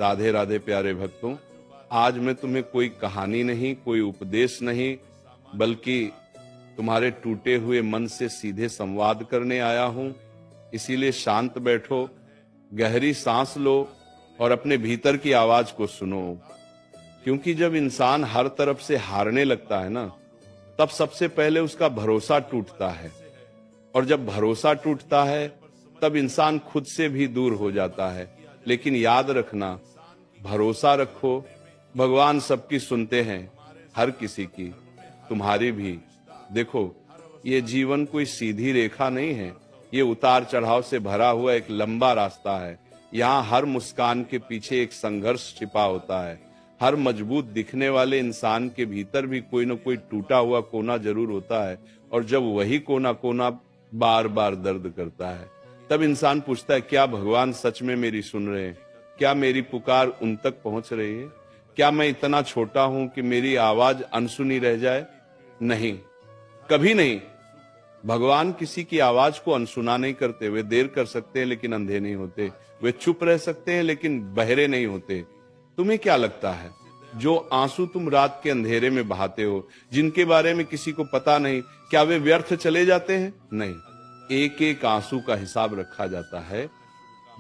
राधे राधे प्यारे भक्तों, आज मैं तुम्हें कोई कहानी नहीं, कोई उपदेश नहीं, बल्कि तुम्हारे टूटे हुए मन से सीधे संवाद करने आया हूं। इसीलिए शांत बैठो, गहरी सांस लो और अपने भीतर की आवाज को सुनो। क्योंकि जब इंसान हर तरफ से हारने लगता है ना, तब सबसे पहले उसका भरोसा टूटता है, और जब भरोसा टूटता है तब इंसान खुद से भी दूर हो जाता है। लेकिन याद रखना, भरोसा रखो, भगवान सबकी सुनते हैं, हर किसी की, तुम्हारी भी। देखो, ये जीवन कोई सीधी रेखा नहीं है, ये उतार चढ़ाव से भरा हुआ एक लंबा रास्ता है। यहाँ हर मुस्कान के पीछे एक संघर्ष छिपा होता है। हर मजबूत दिखने वाले इंसान के भीतर भी कोई न कोई टूटा हुआ कोना जरूर होता है, और जब वही कोना कोना बार बार दर्द करता है, तब इंसान पूछता है, क्या भगवान सच में मेरी सुन रहे हैं? क्या मेरी पुकार उन तक पहुंच रही है? क्या मैं इतना छोटा हूं कि मेरी आवाज अनसुनी रह जाए? नहीं, कभी नहीं। भगवान किसी की आवाज को अनसुना नहीं करते। वे देर कर सकते हैं लेकिन अंधे नहीं होते। वे चुप रह सकते हैं लेकिन बहरे नहीं होते। तुम्हें क्या लगता है, जो आंसू तुम रात के अंधेरे में बहाते हो, जिनके बारे में किसी को पता नहीं, क्या वे व्यर्थ चले जाते हैं? नहीं, एक एक आंसू का हिसाब रखा जाता है।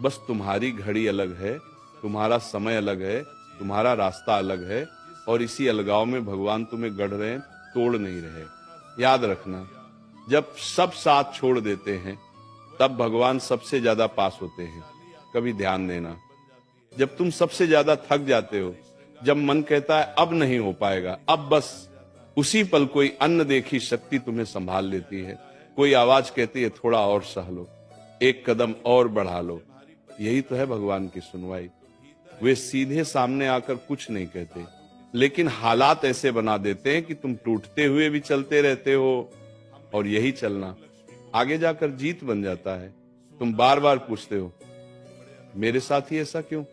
बस तुम्हारी घड़ी अलग है, तुम्हारा समय अलग है, तुम्हारा रास्ता अलग है, और इसी अलगाव में भगवान तुम्हें गढ़ रहे हैं, तोड़ नहीं रहे। याद रखना, जब सब साथ छोड़ देते हैं तब भगवान सबसे ज्यादा पास होते हैं। कभी ध्यान देना, जब तुम सबसे ज्यादा थक जाते हो, जब मन कहता है अब नहीं हो पाएगा, अब बस, उसी पल कोई अन्न देखी शक्ति तुम्हें संभाल लेती है। कोई आवाज कहती है, थोड़ा और सह लो, एक कदम और बढ़ा लो। यही तो है भगवान की सुनवाई। वे सीधे सामने आकर कुछ नहीं कहते, लेकिन हालात ऐसे बना देते हैं कि तुम टूटते हुए भी चलते रहते हो, और यही चलना आगे जाकर जीत बन जाता है। तुम बार बार पूछते हो, मेरे साथ ही ऐसा क्यों?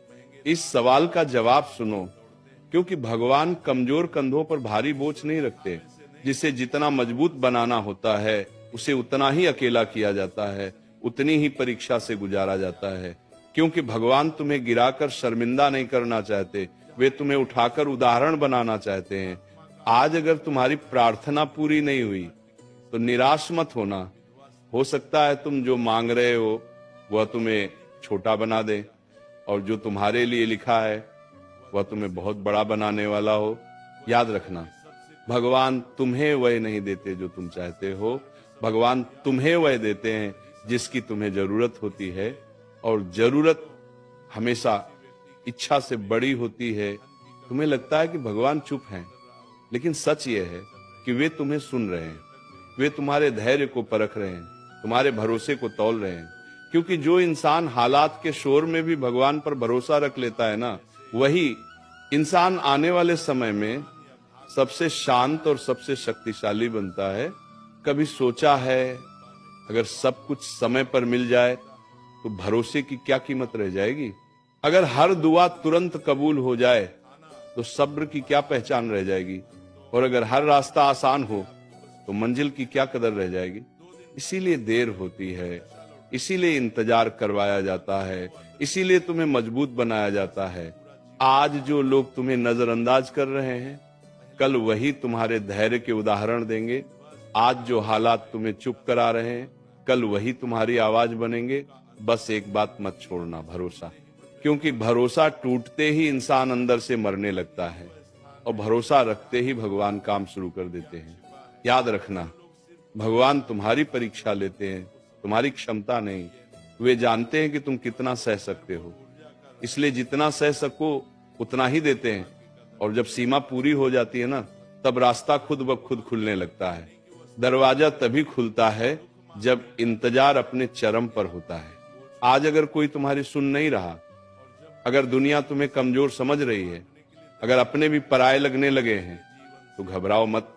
इस सवाल का जवाब सुनो, क्योंकि भगवान कमजोर कंधों पर भारी बोझ नहीं रखते। जिसे जितना मजबूत बनाना होता है, उसे उतना ही अकेला किया जाता है, उतनी ही परीक्षा से गुजारा जाता है। क्योंकि भगवान तुम्हें गिराकर शर्मिंदा नहीं करना चाहते, वे तुम्हें उठाकर उदाहरण बनाना चाहते हैं। आज अगर तुम्हारी प्रार्थना पूरी नहीं हुई तो निराश मत होना। हो सकता है तुम जो मांग रहे हो वह तुम्हें छोटा बना दे, और जो तुम्हारे लिए लिखा है वह तुम्हें बहुत बड़ा बनाने वाला हो। याद रखना, भगवान तुम्हें वह नहीं देते जो तुम चाहते हो, भगवान तुम्हें वह देते हैं जिसकी तुम्हें जरूरत होती है, और जरूरत हमेशा इच्छा से बड़ी होती है। तुम्हें लगता है कि भगवान चुप हैं, लेकिन सच यह है कि वे तुम्हें सुन रहे हैं। वे तुम्हारे धैर्य को परख रहे हैं, तुम्हारे भरोसे को तौल रहे हैं। क्योंकि जो इंसान हालात के शोर में भी भगवान पर भरोसा रख लेता है ना, वही इंसान आने वाले समय में सबसे शांत और सबसे शक्तिशाली बनता है। कभी सोचा है, अगर सब कुछ समय पर मिल जाए तो भरोसे की क्या कीमत रह जाएगी? अगर हर दुआ तुरंत कबूल हो जाए तो सब्र की क्या पहचान रह जाएगी? और अगर हर रास्ता आसान हो तो मंजिल की क्या कदर रह जाएगी? इसीलिए देर होती है, इसीलिए इंतजार करवाया जाता है, इसीलिए तुम्हें मजबूत बनाया जाता है। आज जो लोग तुम्हें नजरअंदाज कर रहे हैं, कल वही तुम्हारे धैर्य के उदाहरण देंगे। आज जो हालात तुम्हें चुप करा रहे हैं, कल वही तुम्हारी आवाज बनेंगे। बस एक बात मत छोड़ना, भरोसा। क्योंकि भरोसा टूटते ही इंसान अंदर से मरने लगता है, और भरोसा रखते ही भगवान काम शुरू कर देते हैं। याद रखना, भगवान तुम्हारी परीक्षा लेते हैं, तुम्हारी क्षमता नहीं। वे जानते हैं कि तुम कितना सह सकते हो, इसलिए जितना सह सको उतना ही देते हैं। और जब सीमा पूरी हो जाती है ना, तब रास्ता खुद ब खुद खुलने लगता है। दरवाजा तभी खुलता है जब इंतजार अपने चरम पर होता है। आज अगर कोई तुम्हारी सुन नहीं रहा, अगर दुनिया तुम्हें कमजोर समझ रही है, अगर अपने भी पराये लगने लगे हैं, तो घबराओ मत।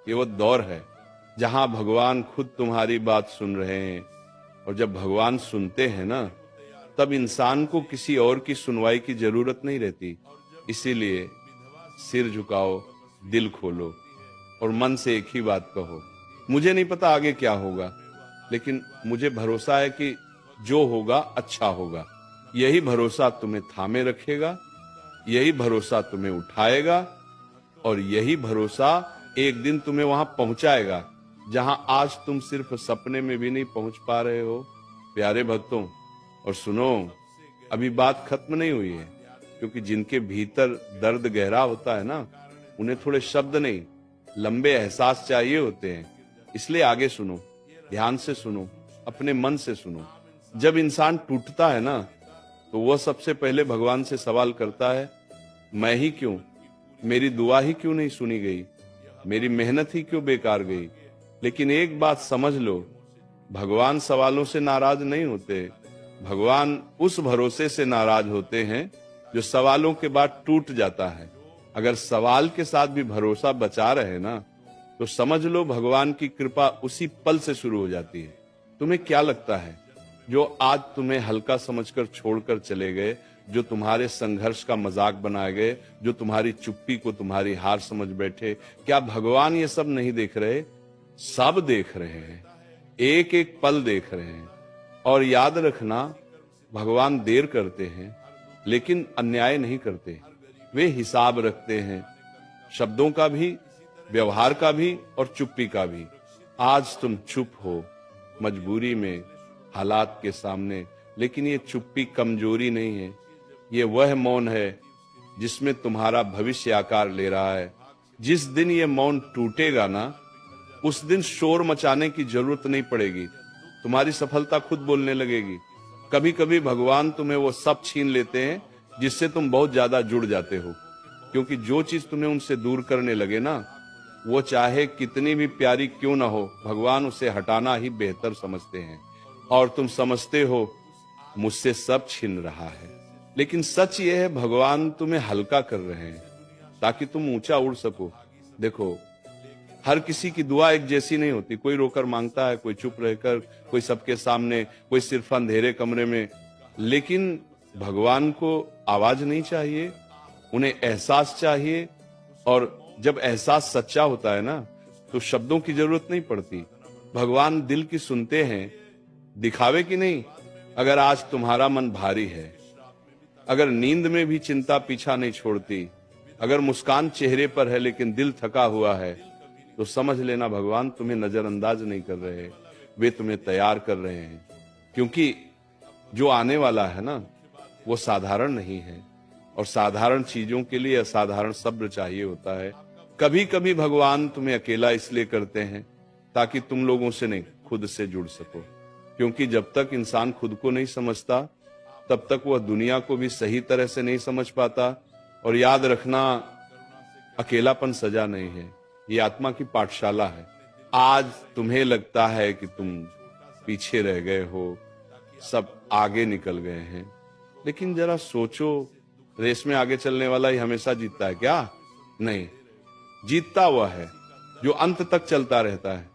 ये वो दौर है जहां भगवान खुद तुम्हारी बात सुन रहे हैं, और जब भगवान सुनते हैं ना, तब इंसान को किसी और की सुनवाई की जरूरत नहीं रहती। इसीलिए सिर झुकाओ, दिल खोलो, और मन से एक ही बात कहो, मुझे नहीं पता आगे क्या होगा, लेकिन मुझे भरोसा है कि जो होगा अच्छा होगा। यही भरोसा तुम्हें थामे रखेगा यही भरोसा तुम्हें उठाएगा और यही भरोसा एक दिन तुम्हें वहां पहुंचाएगा जहां आज तुम सिर्फ सपने में भी नहीं पहुंच पा रहे हो। प्यारे भक्तों, और सुनो, अभी बात खत्म नहीं हुई है, क्योंकि जिनके भीतर दर्द गहरा होता है ना, उन्हें थोड़े शब्द नहीं, लंबे एहसास चाहिए होते हैं। इसलिए आगे सुनो, ध्यान से सुनो, अपने मन से सुनो। जब इंसान टूटता है ना, तो वह सबसे पहले भगवान से सवाल करता है, मैं ही क्यों, मेरी दुआ ही क्यों नहीं सुनी गई, मेरी मेहनत ही क्यों बेकार गई। लेकिन एक बात समझ लो, भगवान सवालों से नाराज नहीं होते, भगवान उस भरोसे से नाराज होते हैं जो सवालों के बाद टूट जाता है। अगर सवाल के साथ भी भरोसा बचा रहे ना, तो समझ लो भगवान की कृपा उसी पल से शुरू हो जाती है। तुम्हें क्या लगता है, जो आज तुम्हें हल्का समझकर छोड़कर चले गए, जो तुम्हारे संघर्ष का मजाक बनाए गए, जो तुम्हारी चुप्पी को तुम्हारी हार समझ बैठे, क्या भगवान ये सब नहीं देख रहे? सब देख रहे हैं, एक एक पल देख रहे हैं। और याद रखना, भगवान देर करते हैं लेकिन अन्याय नहीं करते। वे हिसाब रखते हैं, शब्दों का भी, व्यवहार का भी और चुप्पी का भी। आज तुम चुप हो मजबूरी में, हालात के सामने, लेकिन ये चुप्पी कमजोरी नहीं है, ये वह मौन है जिसमें तुम्हारा भविष्य आकार ले रहा है। जिस दिन ये मौन टूटेगा ना, उस दिन शोर मचाने की जरूरत नहीं पड़ेगी, तुम्हारी सफलता खुद बोलने लगेगी। कभी कभी भगवान तुम्हें वो सब छीन लेते हैं जिससे तुम बहुत ज्यादा जुड़ जाते हो, क्योंकि जो चीज तुम्हें उनसे दूर करने लगे ना, वो चाहे कितनी भी प्यारी क्यों ना हो, भगवान उसे हटाना ही बेहतर समझते हैं। और तुम समझते हो मुझसे सब छिन रहा है, लेकिन सच ये है, भगवान तुम्हें हल्का कर रहे हैं ताकि तुम ऊंचा उड़ सको। देखो, हर किसी की दुआ एक जैसी नहीं होती। कोई रोकर मांगता है, कोई चुप रहकर, कोई सबके सामने, कोई सिर्फ अंधेरे कमरे में। लेकिन भगवान को आवाज नहीं चाहिए, उन्हें एहसास चाहिए। और जब एहसास सच्चा होता है ना, तो शब्दों की जरूरत नहीं पड़ती। भगवान दिल की सुनते हैं, दिखावे की नहीं। अगर आज तुम्हारा मन भारी है, अगर नींद में भी चिंता पीछा नहीं छोड़ती, अगर मुस्कान चेहरे पर है लेकिन दिल थका हुआ है, तो समझ लेना भगवान तुम्हें नजरअंदाज नहीं कर रहे, वे तुम्हें तैयार कर रहे हैं। क्योंकि जो आने वाला है ना, वो साधारण नहीं है, और साधारण चीजों के लिए असाधारण सब्र चाहिए होता है। कभी कभी भगवान तुम्हें अकेला इसलिए करते हैं ताकि तुम लोगों से नहीं, खुद से जुड़ सको। क्योंकि जब तक इंसान खुद को नहीं समझता, तब तक वह दुनिया को भी सही तरह से नहीं समझ पाता। और याद रखना, अकेलापन सजा नहीं है, ये आत्मा की पाठशाला है। आज तुम्हें लगता है कि तुम पीछे रह गए हो, सब आगे निकल गए हैं, लेकिन जरा सोचो, रेस में आगे चलने वाला ही हमेशा जीतता है क्या? नहीं, जीतता हुआ है जो अंत तक चलता रहता है।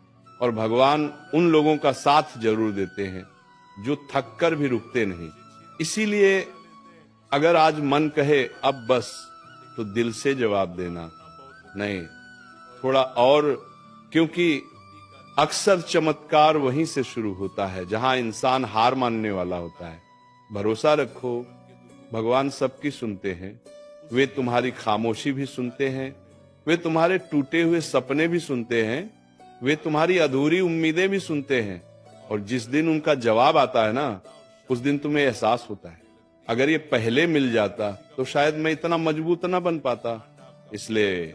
और भगवान उन लोगों का साथ जरूर देते हैं जो थक कर भी रुकते नहीं। इसीलिए अगर आज मन कहे अब बस, तो दिल से जवाब देना, नहीं, थोड़ा और। क्योंकि अक्सर चमत्कार वहीं से शुरू होता है जहां इंसान हार मानने वाला होता है। भरोसा रखो, भगवान सबकी सुनते हैं। वे तुम्हारी खामोशी भी सुनते हैं, वे तुम्हारे टूटे हुए सपने भी सुनते हैं, वे तुम्हारी अधूरी उम्मीदें भी सुनते हैं। और जिस दिन उनका जवाब आता है ना, उस दिन तुम्हें एहसास होता है, अगर ये पहले मिल जाता तो शायद मैं इतना मजबूत ना बन पाता। इसलिए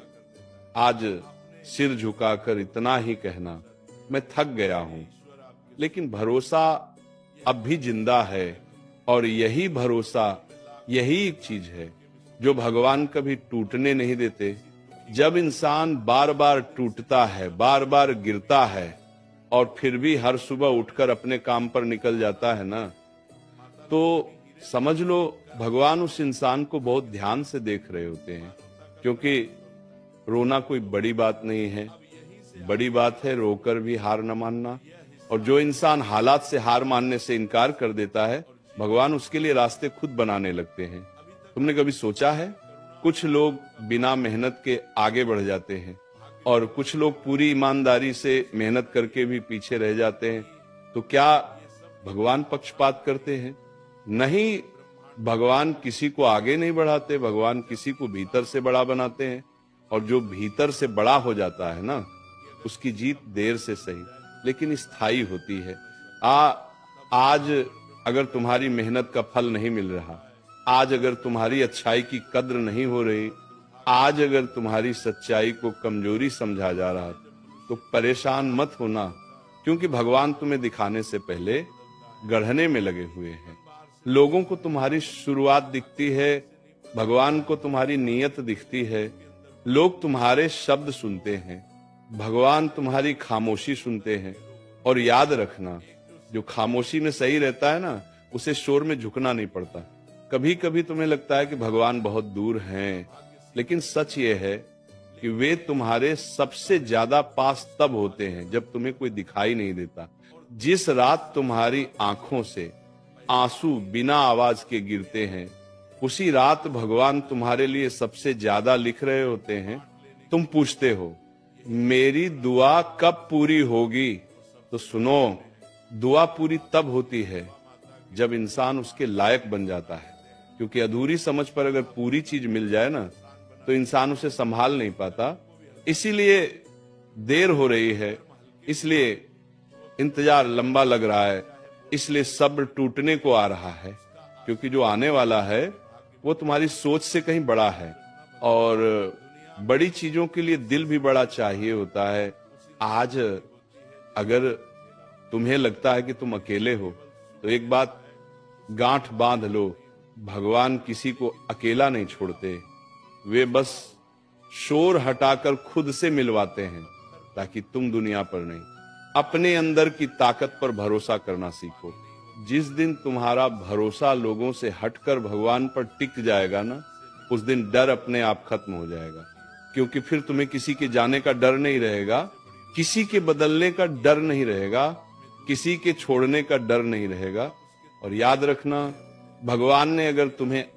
आज सिर झुकाकर इतना ही कहना, मैं थक गया हूं, लेकिन भरोसा अब भी जिंदा है। और यही भरोसा, यही एक चीज है जो भगवान कभी टूटने नहीं देते। जब इंसान बार बार टूटता है, बार बार गिरता है, और फिर भी हर सुबह उठकर अपने काम पर निकल जाता है ना, तो समझ लो भगवान उस इंसान को बहुत ध्यान से देख रहे होते हैं। क्योंकि रोना कोई बड़ी बात नहीं है, बड़ी बात है रोकर भी हार न मानना। और जो इंसान हालात से हार मानने से इनकार कर देता है, भगवान उसके लिए रास्ते खुद बनाने लगते हैं। तुमने कभी सोचा है, कुछ लोग बिना मेहनत के आगे बढ़ जाते हैं और कुछ लोग पूरी ईमानदारी से मेहनत करके भी पीछे रह जाते हैं। तो क्या भगवान पक्षपात करते हैं? नहीं, भगवान किसी को आगे नहीं बढ़ाते, भगवान किसी को भीतर से बड़ा बनाते हैं। और जो भीतर से बड़ा हो जाता है ना, उसकी जीत देर से सही लेकिन स्थायी होती है। आज अगर तुम्हारी मेहनत का फल नहीं मिल रहा, आज अगर तुम्हारी अच्छाई की कद्र नहीं हो रही, आज अगर तुम्हारी सच्चाई को कमजोरी समझा जा रहा, तो परेशान मत होना, क्योंकि भगवान तुम्हें दिखाने से पहले गढ़ने में लगे हुए हैं। लोगों को तुम्हारी शुरुआत दिखती है, भगवान को तुम्हारी नीयत दिखती है। लोग तुम्हारे शब्द सुनते हैं, भगवान तुम्हारी खामोशी सुनते हैं। और याद रखना, जो खामोशी में सही रहता है ना, उसे शोर में झुकना नहीं पड़ता। कभी कभी तुम्हें लगता है कि भगवान बहुत दूर हैं, लेकिन सच ये है कि वे तुम्हारे सबसे ज्यादा पास तब होते हैं जब तुम्हें कोई दिखाई नहीं देता। जिस रात तुम्हारी आंखों से आंसू बिना आवाज के गिरते हैं, उसी रात भगवान तुम्हारे लिए सबसे ज्यादा लिख रहे होते हैं। तुम पूछते हो मेरी दुआ कब पूरी होगी, तो सुनो, दुआ पूरी तब होती है जब इंसान उसके लायक बन जाता है। क्योंकि अधूरी समझ पर अगर पूरी चीज मिल जाए ना, तो इंसान उसे संभाल नहीं पाता। इसीलिए देर हो रही है, इसलिए इंतजार लंबा लग रहा है, इसलिए सब्र टूटने को आ रहा है। क्योंकि जो आने वाला है वो तुम्हारी सोच से कहीं बड़ा है, और बड़ी चीजों के लिए दिल भी बड़ा चाहिए होता है। आज अगर तुम्हें लगता है कि तुम अकेले हो, तो एक बात गांठ बांध लो, भगवान किसी को अकेला नहीं छोड़ते। वे बस शोर हटाकर खुद से मिलवाते हैं, ताकि तुम दुनिया पर नहीं, अपने अंदर की ताकत पर भरोसा करना सीखो। जिस दिन तुम्हारा भरोसा लोगों से हटकर भगवान पर टिक जाएगा ना, उस दिन डर अपने आप खत्म हो जाएगा। क्योंकि फिर तुम्हें किसी के जाने का डर नहीं रहेगा, किसी के बदलने का डर नहीं रहेगा, किसी के छोड़ने का डर नहीं रहेगा। और याद रखना, भगवान ने अगर तुम्हें